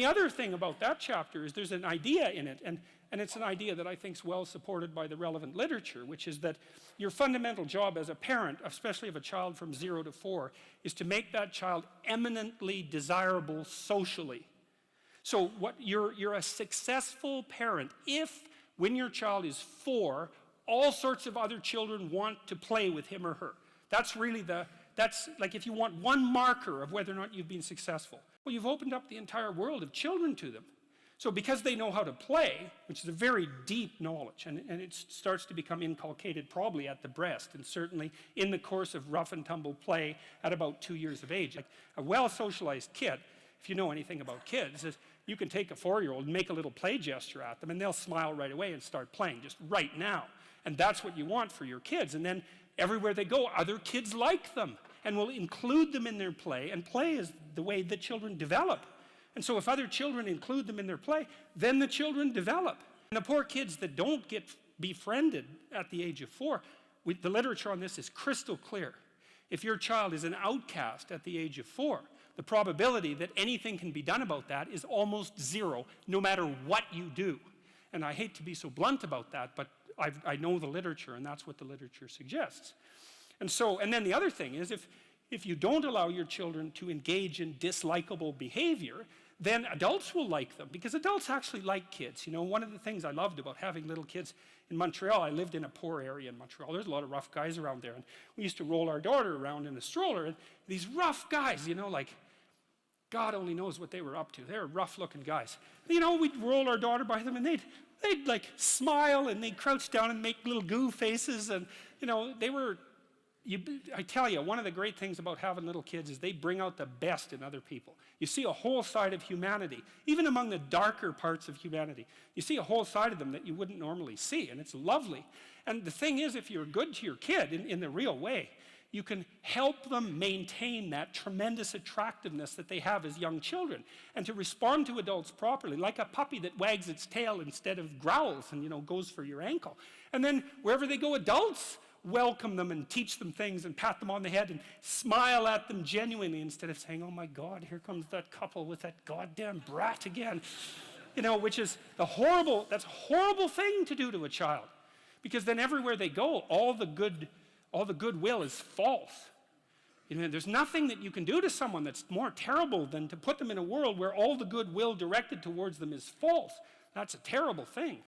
the other thing about that chapter is there's an idea in it, and it's an idea that I think is well supported by the relevant literature, which is that your fundamental job as a parent, especially of a child from 0 to 4, is to make that child eminently desirable socially. So you're a successful parent if, when your child is 4, all sorts of other children want to play with him or her. That's really that's like if you want one marker of whether or not you've been successful. Well, you've opened up the entire world of children to them. So because they know how to play, which is a very deep knowledge, and it starts to become inculcated probably at the breast, and certainly in the course of rough and tumble play at about 2 years of age. Like a well-socialized kid, if you know anything about kids, is you can take a 4-year-old and make a little play gesture at them, and they'll smile right away and start playing, just right now. And that's what you want for your kids. And then everywhere they go, other kids like them and will include them in their play, and play is the way that children develop. And so if other children include them in their play, then the children develop. And the poor kids that don't get befriended at the age of 4, the literature on this is crystal clear. If your child is an outcast at the age of 4, the probability that anything can be done about that is almost 0, no matter what you do. And I hate to be so blunt about that, but I know the literature, and that's what the literature suggests. And then the other thing is, if you don't allow your children to engage in dislikable behavior, then adults will like them, because adults actually like kids. You know, one of the things I loved about having little kids in Montreal, I lived in a poor area in Montreal. There's a lot of rough guys around there, and we used to roll our daughter around in a stroller, and these rough guys, you know, like, God only knows what they were up to. They were rough-looking guys. You know, we'd roll our daughter by them, and they'd like smile, and they'd crouch down and make little goo faces, and you know, they were. I tell you, one of the great things about having little kids is they bring out the best in other people. You see a whole side of humanity, even among the darker parts of humanity. You see a whole side of them that you wouldn't normally see, and it's lovely. And the thing is, if you're good to your kid in the real way, you can help them maintain that tremendous attractiveness that they have as young children, and to respond to adults properly, like a puppy that wags its tail instead of growls and, you know, goes for your ankle. And then wherever they go, adults welcome them and teach them things and pat them on the head and smile at them genuinely, instead of saying, oh my God, here comes that couple with that goddamn brat again. You know, which is that's a horrible thing to do to a child, because then everywhere they go, all the goodwill is false. You know, there's nothing that you can do to someone that's more terrible than to put them in a world where all the goodwill directed towards them is false. That's a terrible thing.